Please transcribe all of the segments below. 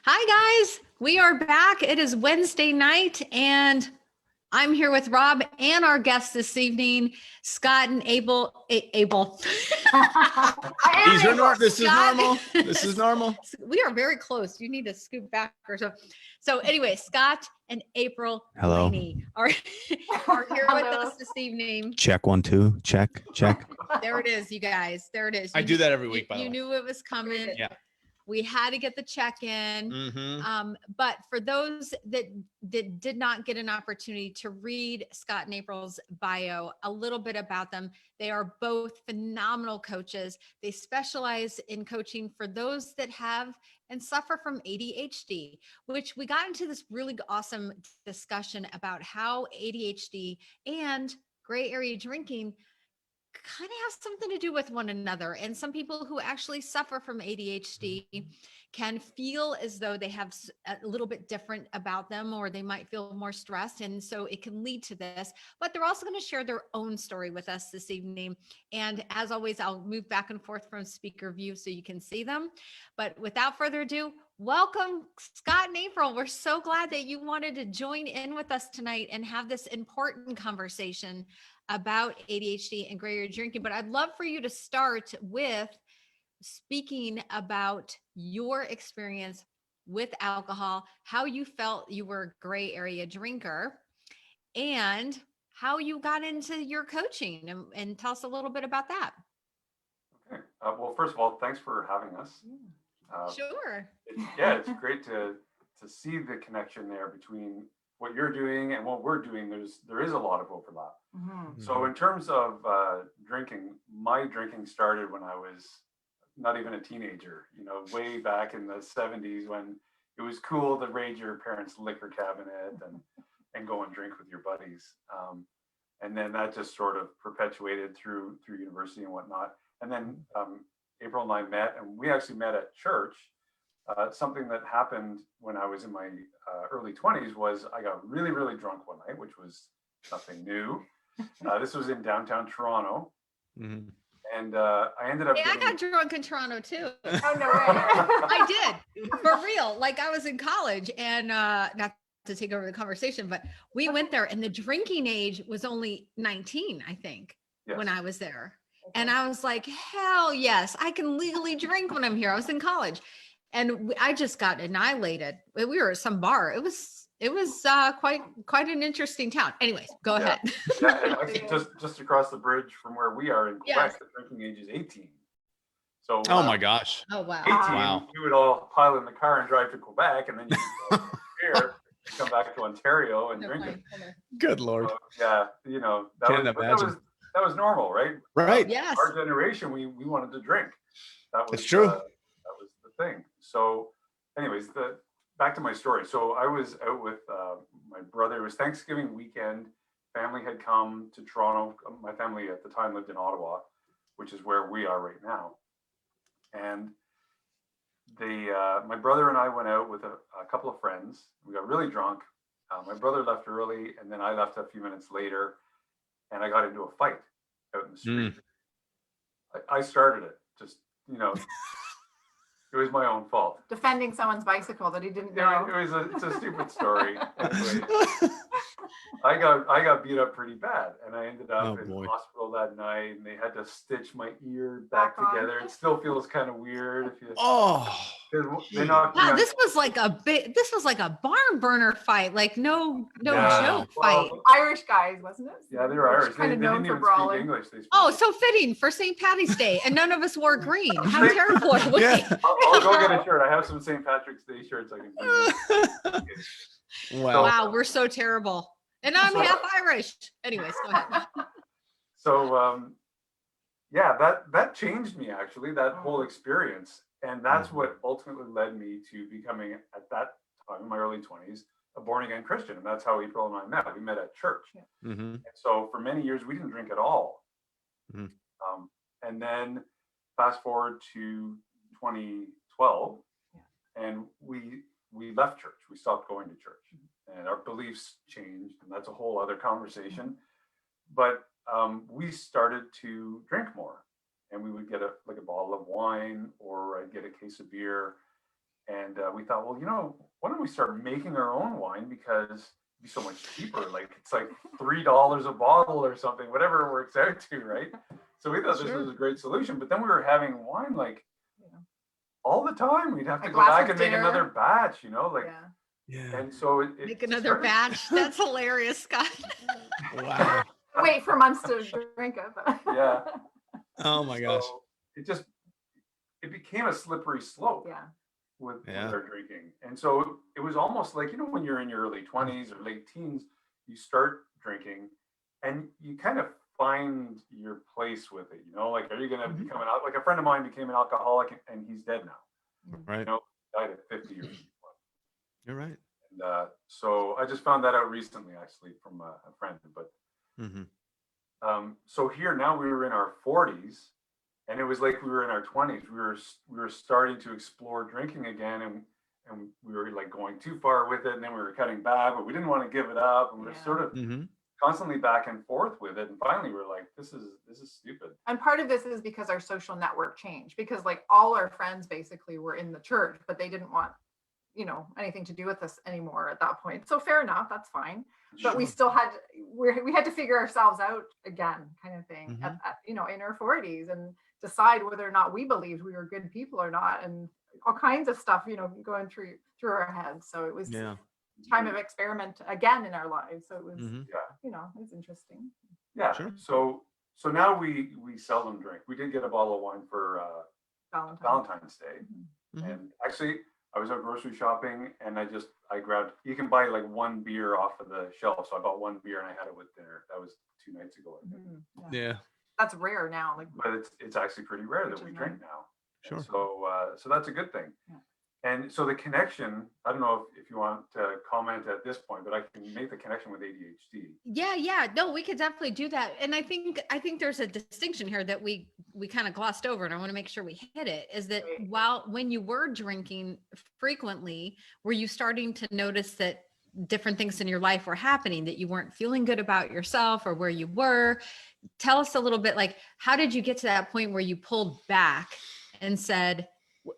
Hi, guys. We are back. It is Wednesday night, and I'm here with Rob and our guests this evening, Scott and Abel. Abel. This is normal. This is normal. We are very close. You need to scoot back or so. So anyway, Scott and April Hello. Blayney are here with us this evening. Check 1 2. Check. There it is, you guys. There it is. I do that every week, by the way. You knew it was coming. Yeah. We had to get the check in. Mm-hmm. But for those that did not get an opportunity to read Scott and April's bio, a little bit about them. They are both phenomenal coaches. They specialize in coaching for those that have and suffer from ADHD, which we got into this really awesome discussion about how ADHD and gray area drinking kind of has something to do with one another. And some people who actually suffer from ADHD can feel as though they have a little bit different about them, or they might feel more stressed. And so it can lead to this, but they're also going to share their own story with us this evening. And as always, I'll move back and forth from speaker view so you can see them. But without further ado, welcome, Scott and April. We're so glad that you wanted to join in with us tonight and have this important conversation about ADHD and gray area drinking. But I'd love for you to start with speaking about your experience with alcohol, how you felt you were a gray area drinker, and how you got into your coaching, and tell us a little bit about that. Okay. Well, first of all, thanks for having us. Sure. It's great to see the connection there between what you're doing and what we're doing. There is a lot of overlap. Mm-hmm. So in terms of drinking, my drinking started when I was not even a teenager, way back in the 70s, when it was cool to raid your parents' liquor cabinet and go and drink with your buddies. And then that just sort of perpetuated through university and whatnot. And then April and I met, and we actually met at church. Something that happened when I was in my early 20s was I got really, really drunk one night, which was nothing new. This was in downtown Toronto. Mm-hmm. And I ended up I got drunk in Toronto too. Oh, no way. I did, for real. Like, I was in college, and not to take over the conversation, but we went there, and the drinking age was only 19, I think, when I was there. Okay. And I was like, hell yes, I can legally drink when I'm here. I was in college, and I just got annihilated. We were at some bar. It was quite an interesting town. Anyways, go ahead. Yeah, and actually just across the bridge from where we are in Quebec, the drinking age is 18. So oh my gosh. Oh wow. 18, wow. You would all pile in the car and drive to Quebec, and then you would go here, come back to Ontario and drink it. Good Lord. So, that was normal, right? Right. Yes. Our generation, we wanted to drink. It's true. That was the thing. So anyways, back to my story. So I was out with my brother. It was Thanksgiving weekend. Family had come to Toronto. My family at the time lived in Ottawa, which is where we are right now. And my brother and I went out with a couple of friends. We got really drunk. My brother left early, and then I left a few minutes later, and I got into a fight out in the street. I started it. Just, it was my own fault. Defending someone's bicycle that he didn't know. It's a stupid story. Anyway, I got beat up pretty bad, and I ended up in the hospital that night, and they had to stitch my ear back together. It still feels kind of weird if you. They knocked me Wow, out. this was like a barn burner fight, like no joke fight. Irish guys, wasn't it? Yeah, they were Irish. They didn't even speak English. Oh, so fitting for St. Patty's Day, and none of us wore green. How terrible are we? Yeah. I'll go get a shirt. I have some St. Patrick's Day shirts I can bring you. Wow, we're so terrible. And I'm half Irish. Anyways, go ahead. So that changed me, actually, that whole experience. And that's what ultimately led me to becoming, at that time in my early 20s, a born again Christian. And that's how April and I met. We met at church. Yeah. Mm-hmm. And so for many years, we didn't drink at all. Mm-hmm. And then fast forward to 2012, and we left church. We stopped going to church, and our beliefs changed, and that's a whole other conversation. But we started to drink more, and we would get a bottle of wine, or I'd get a case of beer, And we thought, well, why don't we start making our own wine, because it'd be so much cheaper. Like it's like $3 a bottle or something, whatever it works out to, right? So we thought this was a great solution. But then we were having wine like all the time. We'd have to A go glass back of and make dinner. another batch, like. Yeah. Yeah. And so it Make another started- batch. That's hilarious, Scott. Wow. Wait for months to drink it. But Yeah. Oh my gosh. So it became a slippery slope. Yeah. With Yeah. our drinking. And so it was almost like, when you're in your early 20s or late teens, you start drinking and you kind of find your place with it, like, are you going to become like a friend of mine became an alcoholic and he's dead now, Right. died at 50 years. You're right. And so I just found that out recently, actually, from a friend. But so here now we were in our 40s. And it was like we were in our 20s. We were starting to explore drinking again, and we were like going too far with it, and then we were cutting back, but we didn't want to give it up, and we were sort of constantly back and forth with it. And finally, we were like, "This is stupid." And part of this is because our social network changed, because like all our friends basically were in the church, but they didn't want, anything to do with us anymore at that point. So fair enough, that's fine. But we still had we had to figure ourselves out again, kind of thing, at, in our 40s, and decide whether or not we believed we were good people or not, and all kinds of stuff, going through our heads. So it was time of experiment again in our lives. So it was, it was interesting. Yeah. Sure. So now we seldom drink. We did get a bottle of wine for Valentine's Day, and actually I was out grocery shopping, and I grabbed. You can buy like one beer off of the shelf, so I bought one beer and I had it with dinner. That was 2 nights ago, I think. Yeah. That's rare now. But it's actually pretty rare that we drink now. Sure. And so that's a good thing. Yeah. And so the connection, I don't know if you want to comment at this point, but I can make the connection with ADHD. Yeah. No, we could definitely do that. And I think there's a distinction here that we kind of glossed over, and I want to make sure we hit it, is that when you were drinking frequently, were you starting to notice that different things in your life were happening, that you weren't feeling good about yourself or where you were? Tell us a little bit, like, how did you get to that point where you pulled back and said,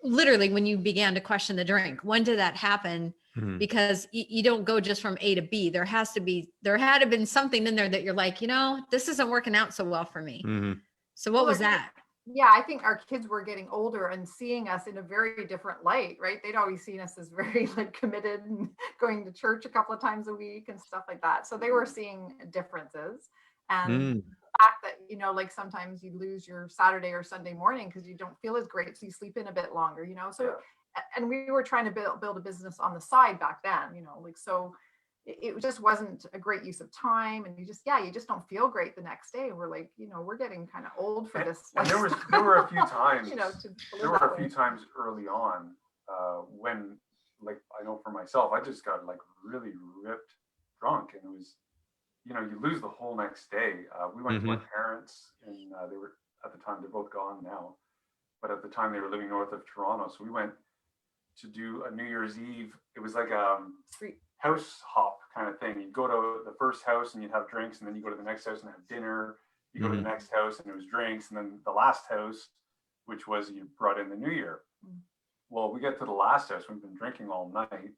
literally, when you began to question the drink, when did that happen? Because you don't go just from A to B. There had to have been something in there that you're like, this isn't working out so well for me. So what was that? Yeah, I think our kids were getting older and seeing us in a very different light, right? They'd always seen us as very committed and going to church a couple of times a week and stuff like that. So they were seeing differences. And the fact that, like sometimes you lose your Saturday or Sunday morning because you don't feel as great. So you sleep in a bit longer, So, and we were trying to build a business on the side back then, so it just wasn't a great use of time. And you just don't feel great the next day. We're like, we're getting kind of old for this. And there were a few times, there were a few times early on when, like, I know for myself, I just got like really ripped drunk, and it was, you lose the whole next day. We went to my parents, and they were, at the time, they're both gone now, but at the time they were living north of Toronto. So we went to do a New Year's Eve. It was like a street house hop kind of thing. You'd go to the first house and you'd have drinks, and then you go to the next house and have dinner. You go to the next house and it was drinks, and then the last house, which was you brought in the New Year. Well, we get to the last house. We've been drinking all night,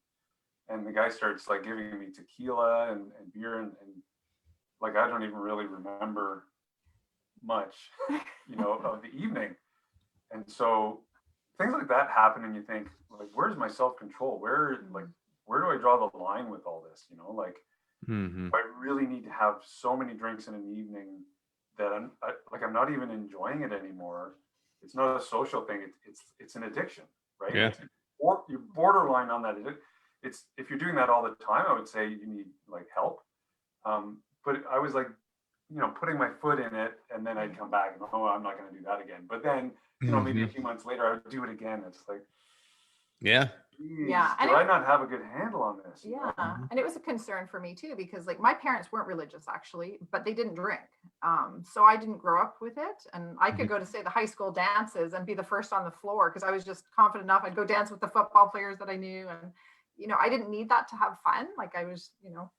and the guy starts like giving me tequila and beer, and like I don't even really remember much, of the evening. And so things like that happen, and you think, like, where's my self-control? Where do I draw the line with all this? I really need to have so many drinks in an evening that I'm not even enjoying it anymore. It's not a social thing. It's an addiction, right? Yeah. You're borderline on that. It's if you're doing that all the time, I would say you need like help. But I was like, putting my foot in it, and then I'd come back and I'm not going to do that again. But then, maybe a few months later, I would do it again. It's like, yeah. Yeah. Do I not have a good handle on this? Yeah. And it was a concern for me too, because like my parents weren't religious actually, but they didn't drink. So I didn't grow up with it. And I could go to, say, the high school dances and be the first on the floor because I was just confident enough. I'd go dance with the football players that I knew. And, I didn't need that to have fun. Like I was,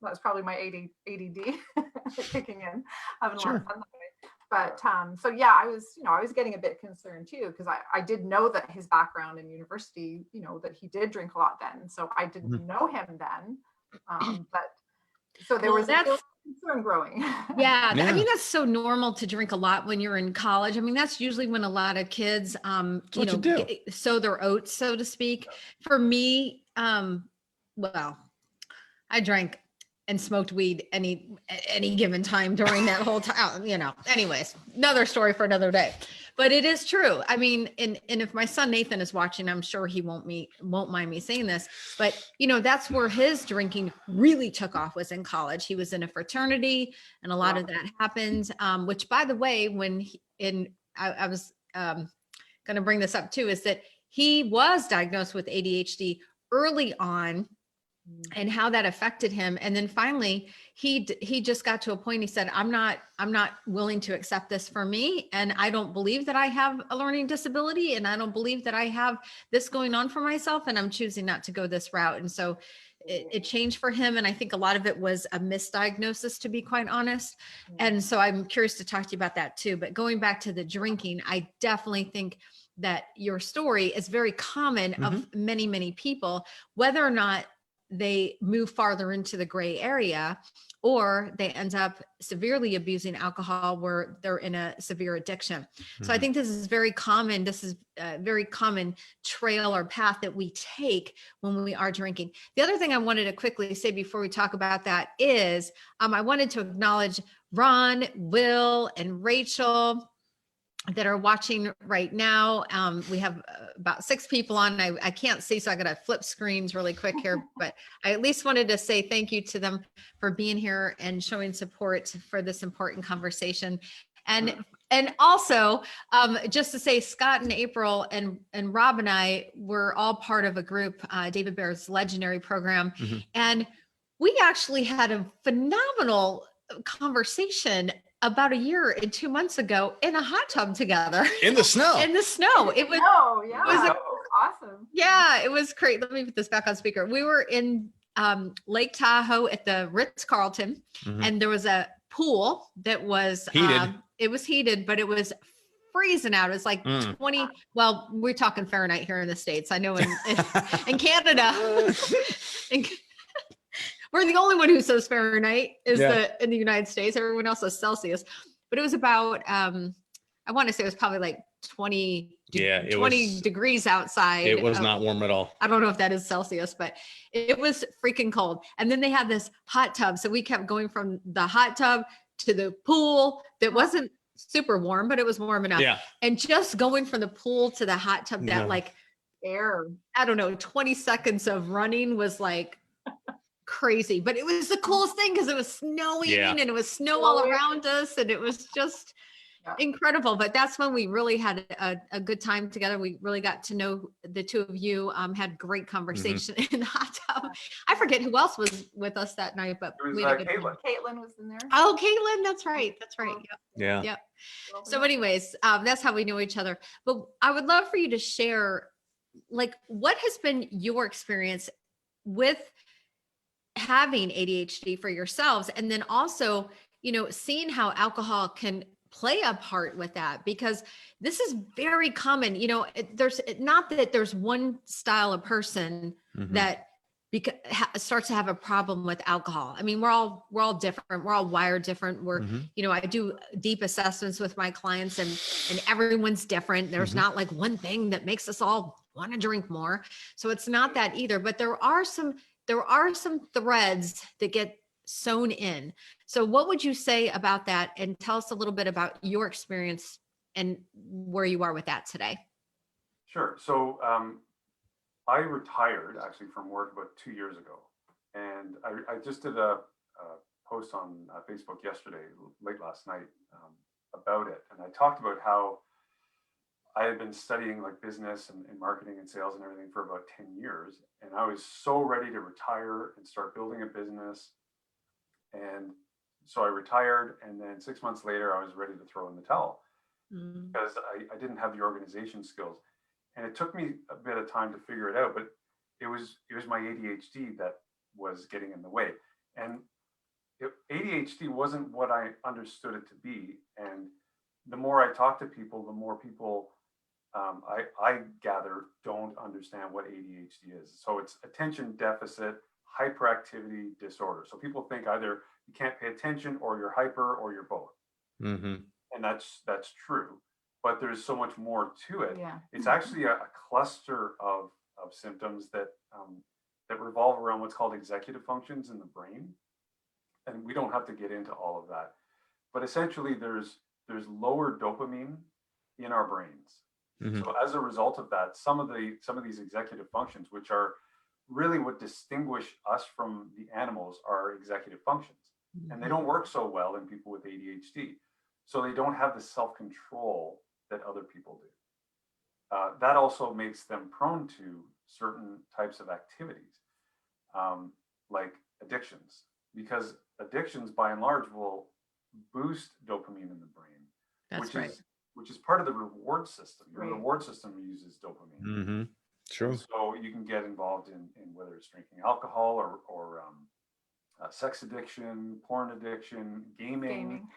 that was probably my ADD kicking in, having a lot of fun that way. But so yeah, I was getting a bit concerned too, because I did know that his background in university, that he did drink a lot then. So I didn't know him then. But so there Well, was a concern growing. Yeah, I Yeah. mean, that's so normal to drink a lot when you're in college. I mean, that's usually when a lot of kids, what you do. sow their oats, so to speak. For me, well, I drank and smoked weed any given time during that whole time, anyways, another story for another day. But it is true. I mean, and if my son Nathan is watching, I'm sure he won't mind me saying this, but that's where his drinking really took off, was in college. He was in a fraternity, and a lot of that happened. Which, by the way, I was going to bring this up too, is that he was diagnosed with ADHD early on, and how that affected him. And then finally he just got to a point, he said, I'm not willing to accept this for me. And I don't believe that I have a learning disability. And I don't believe that I have this going on for myself. And I'm choosing not to go this route. And so it changed for him. And I think a lot of it was a misdiagnosis, to be quite honest. And so I'm curious to talk to you about that too. But going back to the drinking, I definitely think that your story is very common of many, many people, whether or not they move farther into the gray area, or they end up severely abusing alcohol where they're in a severe addiction. So I think this is very common. This is a very common trail or path that we take when we are drinking. The other thing I wanted to quickly say before we talk about that is I wanted to acknowledge Ron, Will, and Rachel that are watching right now. We have about 6 people on. I can't see, so I got to flip screens really quick here, but I at least wanted to say thank you to them for being here and showing support for this important conversation. And also, just to say, Scott and April and Rob and I were all part of a group, David Bear's legendary program. And we actually had a phenomenal conversation about a year and 2 months ago in a hot tub together. In the snow. In the snow. It was, yeah, it was that was awesome. Yeah, it was great. Let me put this back on speaker. We were in Lake Tahoe at the Ritz-Carlton, and there was a pool that was heated. It was heated, but it was freezing out. It was like 20. Well, we're talking Fahrenheit here in the States. I know in Canada, we're the only one who says Fahrenheit in the United States. Everyone else says Celsius. But it was about, I want to say it was probably like 20 degrees outside. It was not warm at all. I don't know if that is Celsius, but it was freaking cold. And then they had this hot tub. So we kept going from the hot tub to the pool that wasn't super warm, but it was warm enough. Yeah. And just going from the pool to the hot tub, that like air, I don't know, 20 seconds of running was like crazy, but it was the coolest thing because it was snowing and it was snow all around us, and it was just incredible. But that's when we really had a good time together. We really got to know the two of you, had great conversation in the hot tub. I forget who else was with us that night, but It was we had a good Caitlin. time. Caitlin was in there. Oh, Caitlin, that's right. That's right. Yeah. Yep. So anyways, that's how we know each other. But I would love for you to share, like, what has been your experience with having ADHD for yourselves, and then also, seeing how alcohol can play a part with that, because this is very common. There's not that there's one style of person that starts to have a problem with alcohol. I mean, we're all different. We're all wired different. I do deep assessments with my clients, and everyone's different. There's not like one thing that makes us all want to drink more. So it's not that either, but there are some threads that get sewn in. So what would you say about that? And tell us a little bit about your experience and where you are with that today. Sure. So I retired actually from work about 2 years ago. And I just did a post on Facebook yesterday, late last night, about it. And I talked about how I had been studying like business and marketing and sales and everything for about 10 years. And I was so ready to retire and start building a business. And so I retired. And then 6 months later, I was ready to throw in the towel because I didn't have the organization skills. And it took me a bit of time to figure it out, but it was my ADHD that was getting in the way. And ADHD wasn't what I understood it to be. And the more I talk to people, the more people I gather don't understand what ADHD is. So it's attention deficit hyperactivity disorder. So people think either you can't pay attention or you're hyper or you're both. Mm-hmm. And that's true. But there's so much more to it. Yeah. It's actually a cluster of symptoms that revolve around what's called executive functions in the brain. And we don't have to get into all of that. But essentially there's lower dopamine in our brains. Mm-hmm. So as a result of that, some of these executive functions, which are really what distinguish us from the animals, are executive functions. And they don't work so well in people with ADHD. So they don't have the self-control that other people do. That also makes them prone to certain types of activities, like addictions, because addictions by and large will boost dopamine in the brain, which is part of the reward system. Your reward system uses dopamine. Mm-hmm. True. So you can get involved in whether it's drinking alcohol or sex addiction, porn addiction, gaming.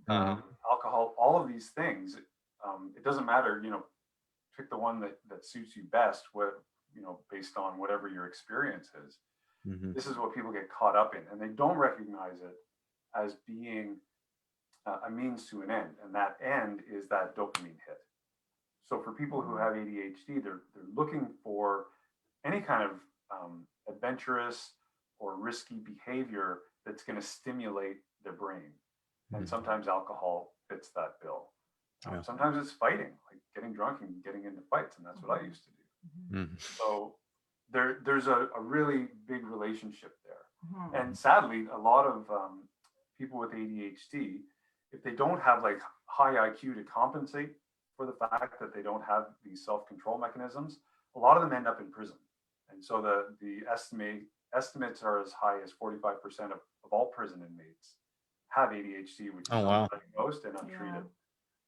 Alcohol, all of these things. It doesn't matter, pick the one that suits you best, based on whatever your experience is. Mm-hmm. This is what people get caught up in, and they don't recognize it as being a means to an end, and that end is that dopamine hit. So for people who have ADHD, they're looking for any kind of adventurous or risky behavior that's going to stimulate their brain. And sometimes alcohol fits that bill. Sometimes it's fighting, like getting drunk and getting into fights, and that's what I used to do. Mm-hmm. So there's a really big relationship there. And sadly, a lot of people with ADHD, if they don't have like high IQ to compensate for the fact that they don't have these self-control mechanisms, a lot of them end up in prison. And so the estimates are as high as 45% of all prison inmates have ADHD, which is undiagnosed and untreated. Yeah.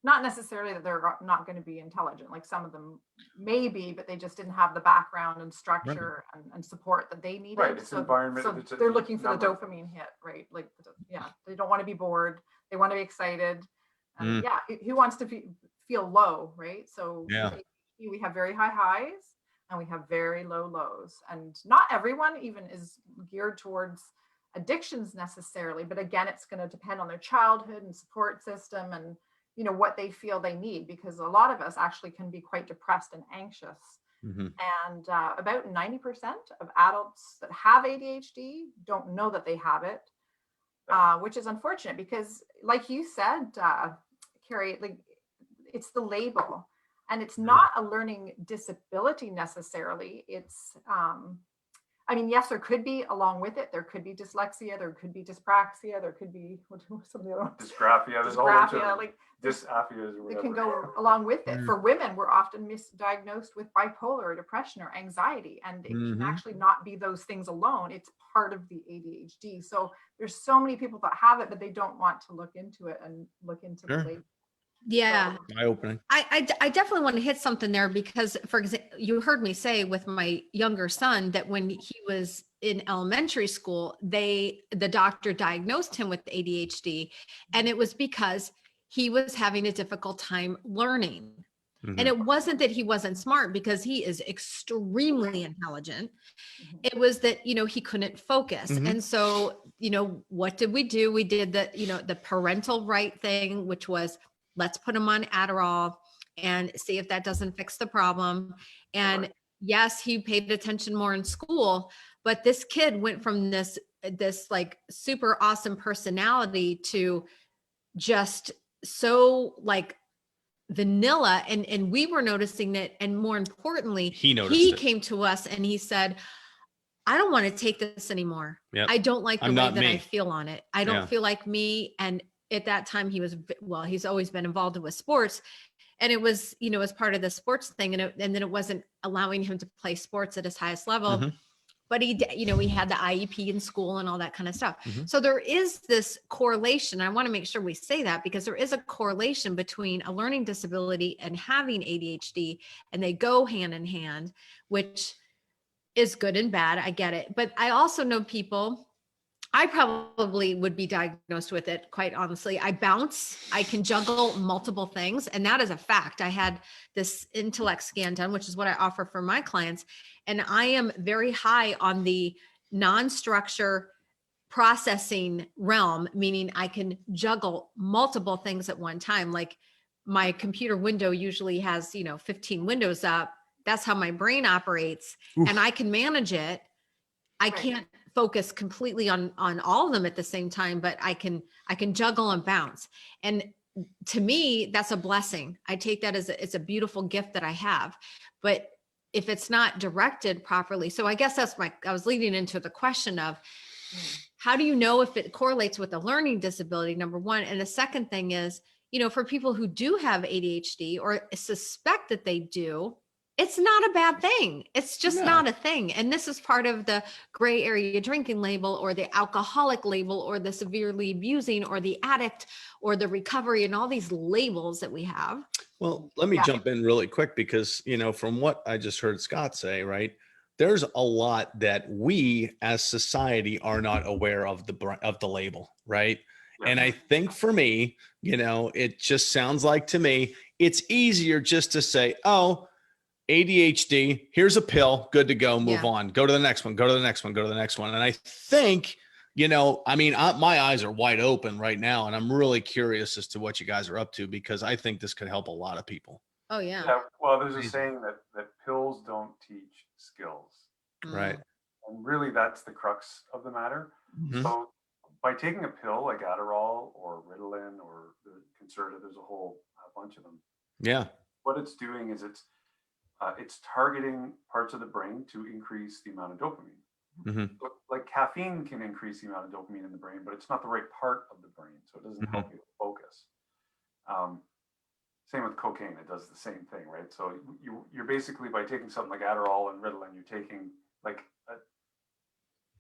Not necessarily that they're not going to be intelligent. Like some of them may be, but they just didn't have the background and structure and support that they needed. Right. It's environment. So they're looking for the dopamine hit, right? Like, they don't want to be bored. They want to be excited. And who wants to feel low, right? So we have very high highs and we have very low lows. And not everyone even is geared towards addictions necessarily, but again, it's going to depend on their childhood and support system and what they feel they need, because a lot of us actually can be quite depressed and anxious. And about 90% of adults that have ADHD don't know that they have it, which is unfortunate because, like you said, Carrie, like it's the label, and it's not a learning disability necessarily. It's yes, there could be along with it. There could be dyslexia. There could be dyspraxia. There could be some of the other ones. Dysgraphia. There's a whole bunch of dysaphias or whatever. It can go along with it. For women, we're often misdiagnosed with bipolar or depression or anxiety, and it can actually not be those things alone. It's part of the ADHD. So there's so many people that have it, but they don't want to look into it and look into the label. Yeah. Eye-opening. I definitely want to hit something there because, for example, you heard me say with my younger son that when he was in elementary school, the doctor diagnosed him with ADHD, and it was because he was having a difficult time learning. And it wasn't that he wasn't smart, because he is extremely intelligent. It was that, he couldn't focus. And so, what did we do? We did the parental right thing, which was, let's put him on Adderall and see if that doesn't fix the problem. And yes, he paid attention more in school, but this kid went from this like super awesome personality to just so like vanilla. And we were noticing that. And more importantly, he came to us and he said, I don't want to take this anymore. I don't like the way that I feel on it. I don't feel like me. And at that time he's always been involved with sports, and it was, as part of the sports thing. And then it wasn't allowing him to play sports at his highest level, but he had the IEP in school and all that kind of stuff. So there is this correlation. I want to make sure we say that, because there is a correlation between a learning disability and having ADHD, and they go hand in hand, which is good and bad. I get it. But I also know people I probably would be diagnosed with it, quite honestly. I bounce, I can juggle multiple things. And that is a fact. I had this intellect scan done, which is what I offer for my clients. And I am very high on the non-structure processing realm, meaning I can juggle multiple things at one time. Like my computer window usually has, 15 windows up. That's how my brain operates. Oof. And I can manage it. I Right. can't focus completely on all of them at the same time, but I can juggle and bounce. And to me, that's a blessing. I take that as it's a beautiful gift that I have. But if it's not directed properly, so I guess I was leading into the question of how do you know if it correlates with a learning disability, number one. And the second thing is, for people who do have ADHD or suspect that they do, it's not a bad thing. It's just No. not a thing. And this is part of the gray area drinking label or the alcoholic label or the severely abusing or the addict or the recovery and all these labels that we have. Well, let me Yeah. jump in really quick because, from what I just heard Scott say, right, there's a lot that we as society are not aware of the label, right? Yeah. And I think for me, it just sounds like to me, it's easier just to say, oh, ADHD, here's a pill, good to go, move Yeah. on, go to the next one, go to the next one, go to the next one. And I think, my eyes are wide open right now, and I'm really curious as to what you guys are up to because I think this could help a lot of people. Oh yeah. Yeah, well, there's a Amazing. saying that pills don't teach skills. Right. And really, that's the crux of the matter. Mhm. So by taking a pill like Adderall or Ritalin or the Concerta, there's a whole bunch of them. Yeah. What it's doing is it's targeting parts of the brain to increase the amount of dopamine. Mhm. So, like caffeine can increase the amount of dopamine in the brain, but it's not the right part of the brain, so it doesn't help you focus. Same with cocaine; it does the same thing, right? So you're basically, by taking something like Adderall and Ritalin, you're taking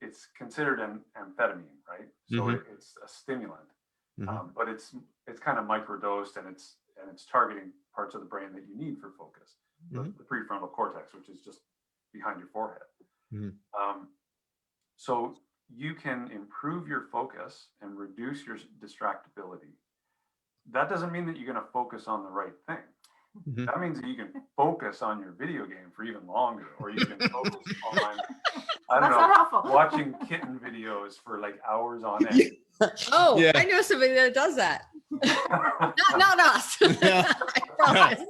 it's considered an amphetamine, right? So it's a stimulant, but it's kind of microdosed, and it's targeting parts of the brain that you need for focus, the prefrontal cortex, which is just behind your forehead. So you can improve your focus and reduce your distractibility. That doesn't mean that you're going to focus on the right thing. That means that you can focus on your video game for even longer, or you can focus on, I don't That's not know, helpful. watching kitten videos for like hours on end. Oh, Yeah. I know somebody that does that. Not us. I promise.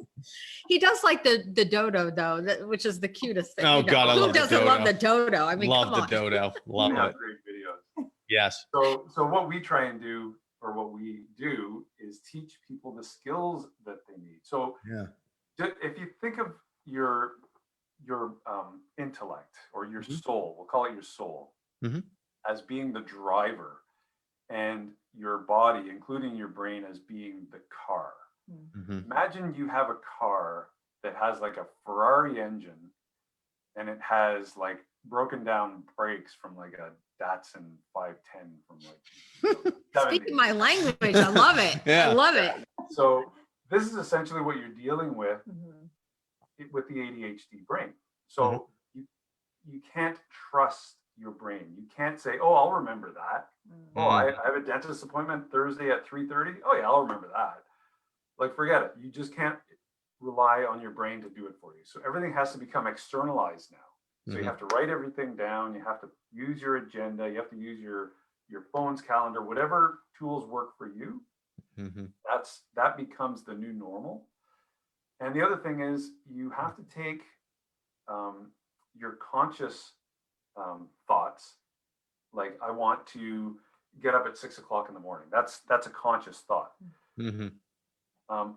He does like the dodo though, which is the cutest thing. Oh, God, I Who love the doesn't love dodo. the dodo? I mean, Love come the on. dodo. Love We have it. great videos. Yes. So what we try and do, or what we do, is teach people the skills that they need. So Yeah. if you think of your intellect or your soul, we'll call it your soul, as being the driver, and your body, including your brain, as being the car. Imagine you have a car that has like a Ferrari engine, and it has like broken down brakes from like a Datsun 510 from like Speaking my language, I love it. Yeah. I love it. So this is essentially what you're dealing with the ADHD brain. So you can't trust your brain. You can't say, "Oh, I'll remember that." Oh, I have a dentist appointment Thursday at 3:30. Oh yeah, I'll remember that. Like, forget it. You just can't rely on your brain to do it for you. So everything has to become externalized now. So you have to write everything down. You have to use your agenda. You have to use your phone's calendar, whatever tools work for you. That becomes the new normal. And the other thing is, you have to take your conscious thoughts, like, I want to get up at 6 o'clock in the morning. That's a conscious thought.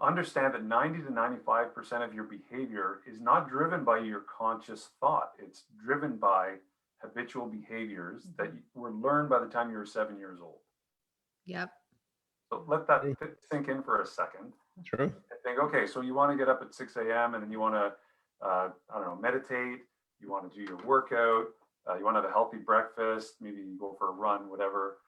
Understand that 90 to 95% of your behavior is not driven by your conscious thought. It's driven by habitual behaviors that were learned by the time you were 7 years old. Yep. So let that sink in for a second. True. I think, okay, so you want to get up at 6 a.m. and then you want to, I don't know, meditate. You want to do your workout. You want to have a healthy breakfast. Maybe you go for a run, whatever,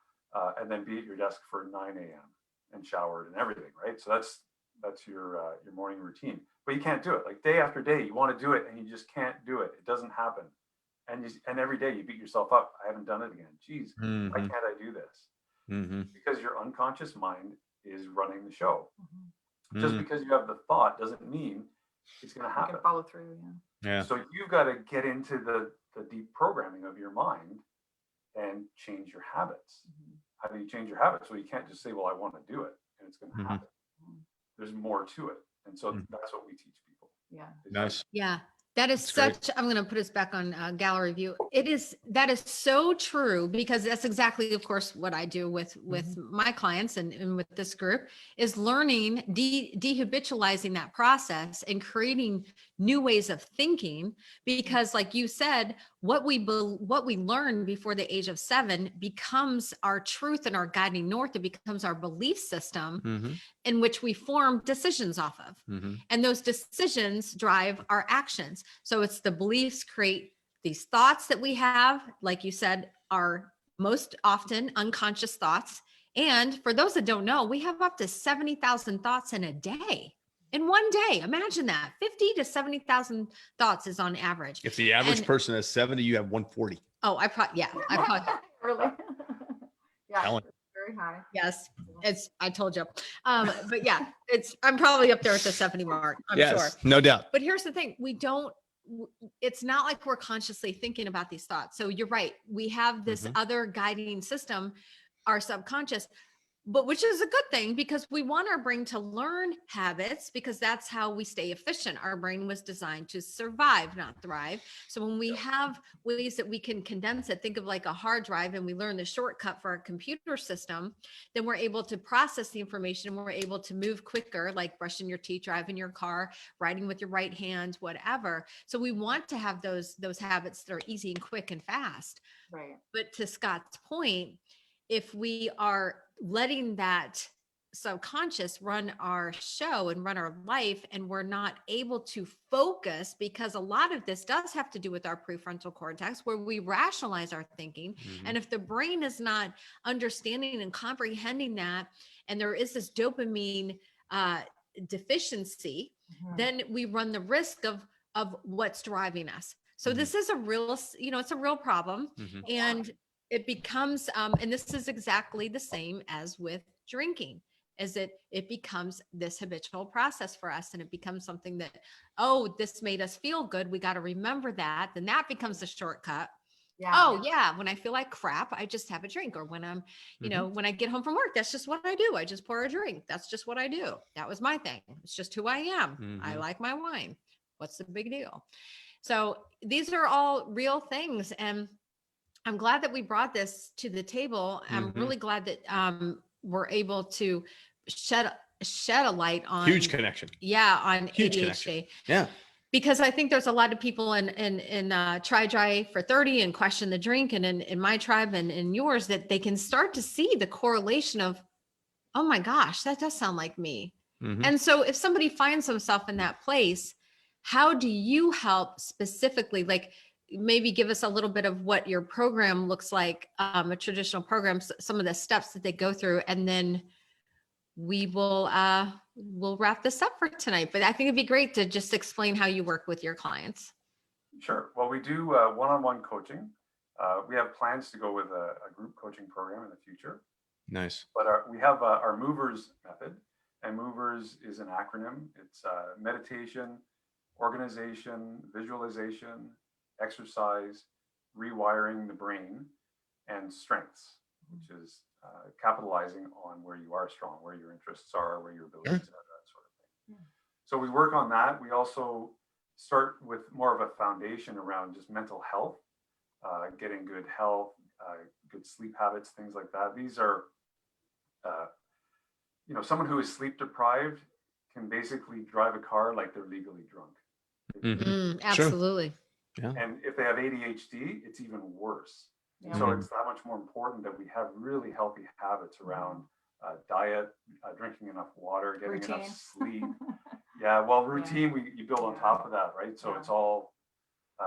and then be at your desk for 9 a.m. and showered and everything, right? So that's your morning routine. But you can't do it. Like, day after day, you want to do it and you just can't do it. It doesn't happen. and every day you beat yourself up. I haven't done it again. Geez, why Mhm. can't I do this? Mhm. Because your unconscious mind is running the show. Just Mhm. because you have the thought doesn't mean it's going to You happen. can follow through. Yeah. Yeah. So you've got to get into the deep programming of your mind and change your habits. How do you change your habits? Well, you can't just say, well, I want to do it and it's going to Mhm. happen. There's more to it. And so Mhm. that's what we teach people. Yeah. Is like, Nice. Yeah, that is That's great. such, I'm going to put us back on gallery view. That is so true, because that's exactly, of course, what I do with my clients and with this group, is learning, dehabitualizing that process and creating new ways of thinking. Because like you said, what we learn before the age of 7 becomes our truth and our guiding north. It becomes our belief system Mhm. in which we form decisions off of. Mhm. And those decisions drive our actions. So it's the beliefs create these thoughts that we have, like you said, are most often unconscious thoughts. And for those that don't know, we have up to 70,000 thoughts in a day. In one day, imagine that. 50 to 70,000 thoughts is on average. If the average And- person has 70, you have 140. Oh, I probably Really? Yeah. Telling. It's very high. yes, I told you. But yeah, I'm probably up there at the 70 mark, I'm sure. Yes, no doubt. But here's the thing, it's not like we're consciously thinking about these thoughts. So you're right. We have this Mhm. other guiding system, our subconscious, but which is a good thing, because we want our brain to learn habits, because that's how we stay efficient. Our brain was designed to survive, not thrive. So when we have ways that we can condense it, think of like a hard drive, and we learn the shortcut for our computer system, then we're able to process the information, and we're able to move quicker, like brushing your teeth, driving your car, writing with your right hand, whatever. So we want to have those habits that are easy and quick and fast. Right. But to Scott's point, if we are letting that subconscious run our show and run our life, and we're not able to focus, because a lot of this does have to do with our prefrontal cortex, where we rationalize our thinking. Mhm. And if the brain is not understanding and comprehending that, and there is this dopamine deficiency, then we run the risk of what's driving us. So this is a real, it's a real problem. Mhm. And it becomes, and this is exactly the same as with drinking, is it becomes this habitual process for us. And it becomes something that, oh, this made us feel good, we got to remember that. Then that becomes a shortcut. Yeah. Oh yeah, when I feel like crap, I just have a drink. Or when I'm, when I get home from work, that's just what I do. I just pour a drink. That's just what I do. That was my thing. It's just who I am. I Mhm. like my wine. What's the big deal? So these are all real things. And I'm glad that we brought this to the table. I'm Mhm. really glad that we're able to shed a light on Huge connection. on Huge ADHD. connection. Yeah. Because I think there's a lot of people in Try Dry for 30 and Question the Drink, and in my tribe and in yours, that they can start to see the correlation of, oh my gosh, that does sound like me. Mhm. And so if somebody finds themselves in that place, how do you help specifically? Like, maybe give us a little bit of what your program looks like, a traditional program, some of the steps that they go through, and then we will we'll wrap this up for tonight. But I think it'd be great to just explain how you work with your clients. Sure. Well, we do one-on-one coaching. We have plans to go with a group coaching program in the future. Nice. But we have our movers method, and movers is an acronym. It's meditation, organization, visualization, exercise, rewiring the brain, and strengths, which is capitalizing on where you are strong, where your interests are, where your abilities are, that sort of thing. So we work on that. We also start with more of a foundation around just mental health, getting good health, good sleep habits, things like that. These are, someone who is sleep deprived can basically drive a car like they're legally drunk. Mhm. Absolutely. Yeah. And if they have ADHD, it's even worse. Yeah. So it's that much more important that we have really healthy habits around diet, drinking enough water, getting Routine. enough sleep. Yeah, well, routine you build on Yeah. top of that, right? So Yeah.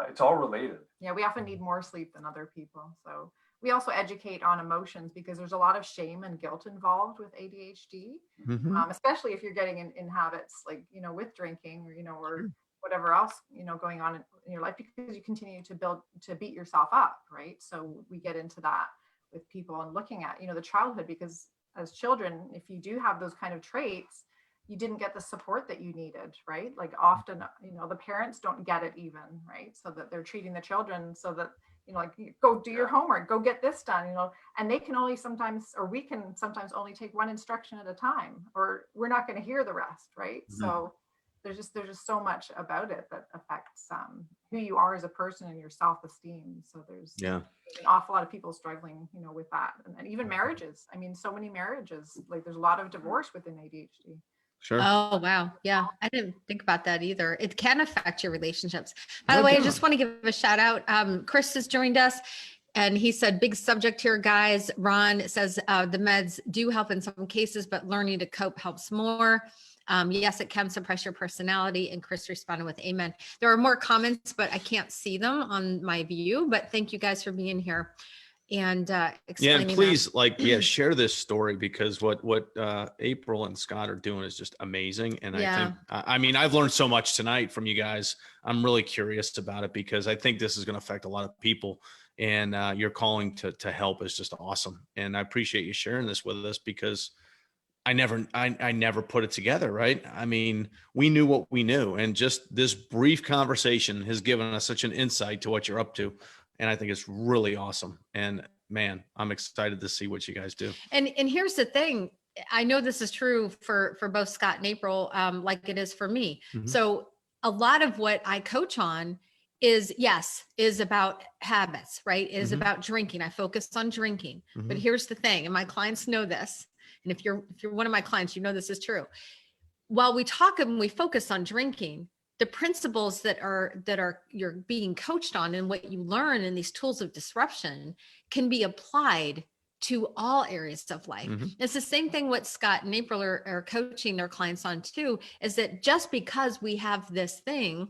it's all related. Yeah, we often need more sleep than other people. So we also educate on emotions, because there's a lot of shame and guilt involved with ADHD, Mhm. especially if you're getting in habits like, with drinking, or, or whatever else, going on in your life, because you continue to beat yourself up, right? So we get into that with people and looking at, the childhood, because as children, if you do have those kind of traits, you didn't get the support that you needed, right? Like often, the parents don't get it even, right? So that they're treating the children so that, like, go do your homework, go get this done, and they can only sometimes, or we can sometimes only take one instruction at a time, or we're not going to hear the rest, right? Mm-hmm. So there's just so much about it that affects who you are as a person and your self-esteem. So there's an awful lot of people struggling, with that, and even marriages. I mean, so many marriages, like there's a lot of divorce within ADHD. Sure. Oh, wow. Yeah. I didn't think about that either. It can affect your relationships. By the way, I just want to give a shout out. Chris has joined us and he said, big subject here, guys. Ron says the meds do help in some cases, but learning to cope helps more. Yes, it can suppress your personality. And Chris responded with amen. There are more comments, but I can't see them on my view, but thank you guys for being here. And explaining and please that. share this story, because what April and Scott are doing is just amazing. And I think, I've learned so much tonight from you guys. I'm really curious about it, because I think this is going to affect a lot of people, and your calling to help is just awesome. And I appreciate you sharing this with us, because I never put it together. Right. I mean, we knew what we knew, and just this brief conversation has given us such an insight to what you're up to. And I think it's really awesome. And man, I'm excited to see what you guys do. And here's the thing. I know this is true for both Scott and April, like it is for me. Mm-hmm. So a lot of what I coach on is about habits, right? Is Mm-hmm. about drinking. I focus on drinking, Mm-hmm. but here's the thing. And my clients know this. And if you're one of my clients, this is true. While we talk and we focus on drinking, the principles that you're being coached on and what you learn in these tools of disruption can be applied to all areas of life. Mm-hmm. It's the same thing what Scott and April are coaching their clients on too, is that just because we have this thing,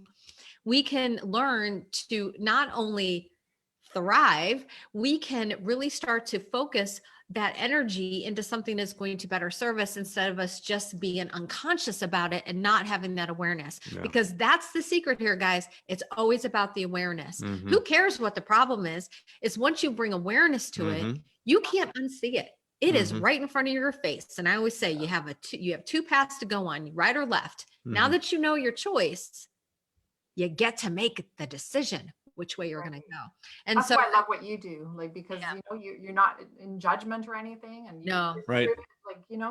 we can learn to not only thrive, we can really start to focus that energy into something that's going to better service, instead of us just being unconscious about it and not having that awareness. Yeah. Because that's the secret here, guys. It's always about the awareness. Mm-hmm. Who cares what the problem is? It's once you bring awareness to Mm-hmm. it, you can't unsee it. It is Mm-hmm. right in front of your face. And I always say you have two paths to go on, right or left. Mm-hmm. Now that you know your choice, you get to make the decision which way you're going to go. And that's so why I love what you do, like, because you're not in judgment or anything, and right,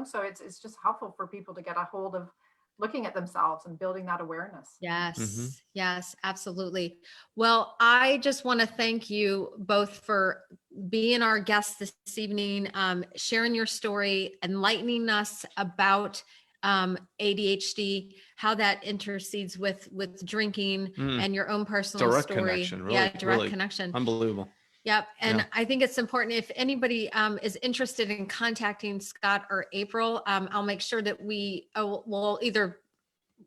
so it's just helpful for people to get a hold of looking at themselves and building that awareness. Yes. Mm-hmm. Yes, absolutely. Well, I just want to thank you both for being our guests this evening, sharing your story, enlightening us about ADHD, how that intercedes with drinking and your own personal direct story. Connection, really, direct really connection. Unbelievable. Yep. And I think it's important, if anybody is interested in contacting Scott or April, I'll make sure that we'll either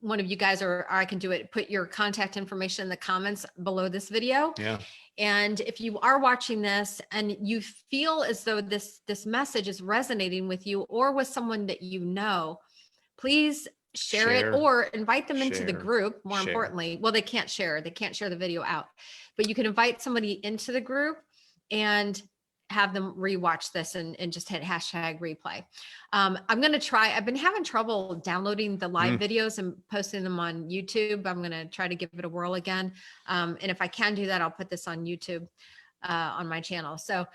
one of you guys or I can do it, put your contact information in the comments below this video. Yeah. And if you are watching this and you feel as though this message is resonating with you or with someone that please share it, or invite them into the group. More importantly, well, they can't share the video out, but you can invite somebody into the group and have them rewatch this and just hit #replay. I'm going to try, I've been having trouble downloading the live videos and posting them on YouTube. I'm going to try to give it a whirl again. And if I can do that, I'll put this on YouTube on my channel. So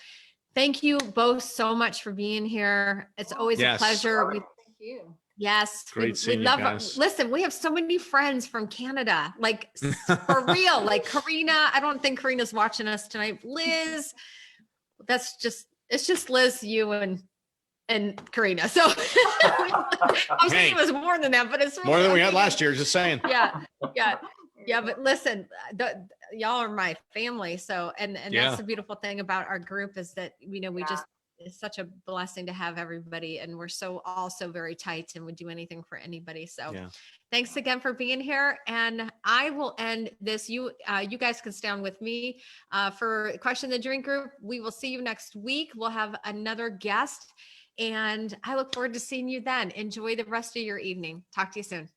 thank you both so much for being here. It's always a pleasure. Thank you. Yes. Great seeing we you love guys. Listen, we have so many friends from Canada, like for real, like Karina. I don't think Karina's watching us tonight. Liz, it's just Liz, you and Karina. So I was thinking it was more than that, but it's more than we had last year, just saying. Yeah. But listen, y'all are my family. So, and that's the beautiful thing about our group is that, it's such a blessing to have everybody, and we're all so very tight and would do anything for anybody. So thanks again for being here. And I will end this. You guys can stay on with me for Question the Drink Group. We will see you next week. We'll have another guest, and I look forward to seeing you then. Enjoy the rest of your evening. Talk to you soon.